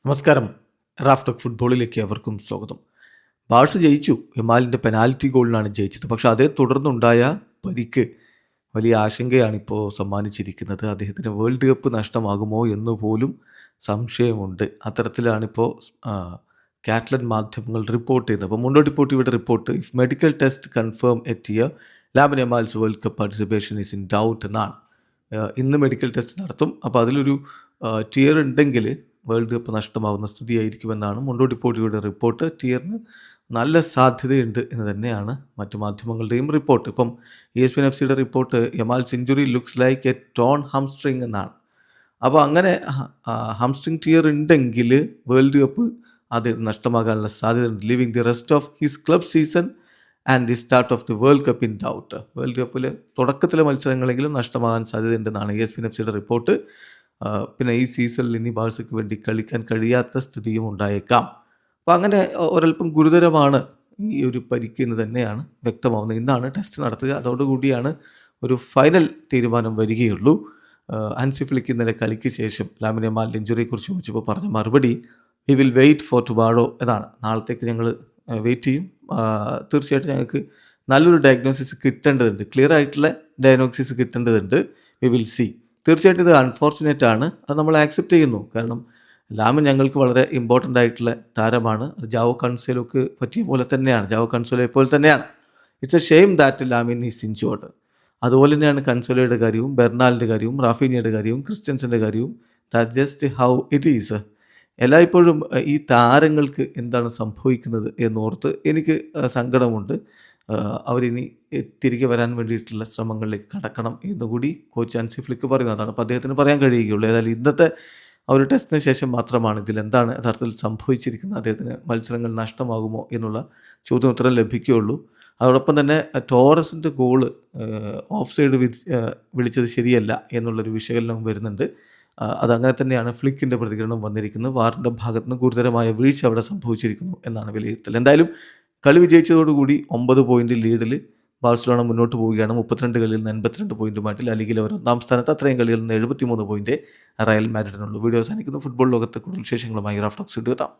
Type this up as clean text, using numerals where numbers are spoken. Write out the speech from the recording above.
നമസ്കാരം. Raf talk ഫുട്ബോളിലേക്ക് അവർക്കും സ്വാഗതം. ബാഴ്സ ജയിച്ചു. യമാലിൻ്റെ പെനാൽറ്റി ഗോളിനാണ് ജയിച്ചത്. പക്ഷെ അതേ തുടർന്നുണ്ടായ പരിക്ക് വലിയ ആശങ്കയാണിപ്പോൾ സമ്മാനിച്ചിരിക്കുന്നത്. അദ്ദേഹത്തിന് വേൾഡ് കപ്പ് നഷ്ടമാകുമോ എന്ന് പോലും സംശയമുണ്ട്. അത്തരത്തിലാണിപ്പോൾ കാറ്റലൻ മാധ്യമങ്ങൾ റിപ്പോർട്ട് ചെയ്യുന്നത്. അപ്പോൾ മുണ്ടോ ഡിപ്പോർട്ടിവോയുടെ report, if medical test confirm at year Lamine Yamal's world cup participation is in doubt എന്നാണ്. ഇന്ന് മെഡിക്കൽ ടെസ്റ്റ് നടത്തും. അപ്പോൾ അതിലൊരു ടിയർ ഉണ്ടെങ്കിൽ വേൾഡ് കപ്പ് നഷ്ടമാകുന്ന സ്ഥിതിയായിരിക്കുമെന്നാണ് മുണ്ടോ ഡിപ്പോർട്ടിവോയുടെ റിപ്പോർട്ട്. ടിയറിന് നല്ല സാധ്യതയുണ്ട് എന്ന് തന്നെയാണ് മറ്റു മാധ്യമങ്ങളുടെയും റിപ്പോർട്ട്. ഇപ്പം ESPN FCയുടെ report, Yamal's injury looks like a torn hamstring എന്നാണ്. അപ്പോൾ അങ്ങനെ ഹംസ്ട്രിങ് ടിയർ ഉണ്ടെങ്കിൽ വേൾഡ് കപ്പ് അത് നഷ്ടമാകാനുള്ള സാധ്യതയുണ്ട്. Leaving the rest of his club season and the start of the world cup in doubt. World കപ്പിൽ തുടക്കത്തിലെ മത്സരങ്ങളെങ്കിലും നഷ്ടമാകാൻ സാധ്യതയുണ്ടെന്നാണ് ESPN FCയുടെ റിപ്പോർട്ട്. പിന്നെ ഈ സീസണിൽ ഇനി ബാഴ്സയ്ക്ക് വേണ്ടി കളിക്കാൻ കഴിയാത്ത സ്ഥിതിയും ഉണ്ടായേക്കാം. അപ്പോൾ അങ്ങനെ ഒരല്പം ഗുരുതരമാണ് ഈ ഒരു പരിക്ക് എന്ന് തന്നെയാണ് വ്യക്തമാവുന്നത്. ഇന്നാണ് ടെസ്റ്റ് നടത്തുക. അതോടുകൂടിയാണ് ഒരു ഫൈനൽ തീരുമാനം വരികയുള്ളൂ. ഹൻസി ഫ്ലിക്ക് ഇന്നലെ കളിക്ക് ശേഷം ലാമിൻ യമാലിൻ്റെ ഇഞ്ചുറിയെക്കുറിച്ച് ചോദിച്ചപ്പോൾ പറഞ്ഞ മറുപടി, we will wait for tomorrow എന്നാണ്. നാളത്തേക്ക് ഞങ്ങൾ വെയിറ്റ് ചെയ്യും. തീർച്ചയായിട്ടും ഞങ്ങൾക്ക് നല്ലൊരു ഡയഗ്നോസിസ് കിട്ടേണ്ടതുണ്ട്, ക്ലിയർ ആയിട്ടുള്ള ഡയഗ്നോസിസ് കിട്ടേണ്ടതുണ്ട്. We will see. തീർച്ചയായിട്ടും ഇത് അൺഫോർച്ചുനേറ്റ് ആണ്. അത് നമ്മൾ ആക്സെപ്റ്റ് ചെയ്യുന്നു. കാരണം ലാമിൻ ഞങ്ങൾക്ക് വളരെ ഇമ്പോർട്ടൻ്റ് ആയിട്ടുള്ള താരമാണ്. അത് ജാവോ കൺസേലോക്ക് പറ്റിയ പോലെ തന്നെയാണ്, ജാവോ കൺസോലോയെ പോലെ തന്നെയാണ്. It's a shame that Lamine is injured. അതുപോലെ തന്നെയാണ് കൺസോലോയുടെ കാര്യവും, ബെർണാലിൻ്റെ കാര്യവും, റാഫീനിയുടെ കാര്യവും, ക്രിസ്ത്യൻസിൻ്റെ കാര്യവും. That just how it is. എല്ലായ്പ്പോഴും ഈ താരങ്ങൾക്ക് എന്താണ് സംഭവിക്കുന്നത് എന്നോർത്ത് എനിക്ക് സങ്കടമുണ്ട്. അവരിനി തിരികെ വരാൻ വേണ്ടിയിട്ടുള്ള ശ്രമങ്ങളിലേക്ക് കടക്കണം എന്നുകൂടി കോച്ച് ഹൻസി ഫ്ലിക്ക് പറയുന്നതാണ്. അപ്പോൾ അദ്ദേഹത്തിന് പറയാൻ കഴിയുകയുള്ളൂ. ഏതായാലും ഇന്നത്തെ ആ ഒരു ടെസ്റ്റിന് ശേഷം മാത്രമാണ് ഇതിലെന്താണ് യഥാർത്ഥത്തിൽ സംഭവിച്ചിരിക്കുന്നത്, അദ്ദേഹത്തിന് മത്സരങ്ങൾ നഷ്ടമാകുമോ എന്നുള്ള ചോദ്യോത്തരം ലഭിക്കുകയുള്ളൂ. അതോടൊപ്പം തന്നെ ടോറസിൻ്റെ ഗോള് ഓഫ് സൈഡ് വിളിച്ചത് ശരിയല്ല എന്നുള്ളൊരു വിശകലനം വരുന്നുണ്ട്. അതങ്ങനെ തന്നെയാണ് ഫ്ലിക്കിൻ്റെ പ്രതികരണം വന്നിരിക്കുന്നത്. വാറിൻ്റെ ഭാഗത്ത് നിന്ന് ഗുരുതരമായ വീഴ്ച അവിടെ സംഭവിച്ചിരിക്കുന്നു എന്നാണ് വിലയിരുത്തൽ. എന്തായാലും കളി വിജയിച്ചതോടുകൂടി 9 പോയിൻ്റ് ലീഡിൽ ബാഴ്സലോണ മുന്നോട്ട് പോവുകയാണ്. 32 കളിയിൽ നിന്ന് 82 പോയിൻറ്റുമായിട്ട് ലാ ലിഗയിൽ അവർ ഒന്നാം സ്ഥാനത്ത്. അത്രയും കളികളിൽ നിന്ന് 73 പോയിൻ്റ് റയൽ മാഡ്രിഡിനുള്ളൂ. വീഡിയോ അവസാനിക്കുന്നു. ഫുട്ബോൾ ലോകത്തെ കൂടുതൽ വിശേഷങ്ങളുമായി റാഫ് ടോക്സ് വീഡിയോ എത്താം.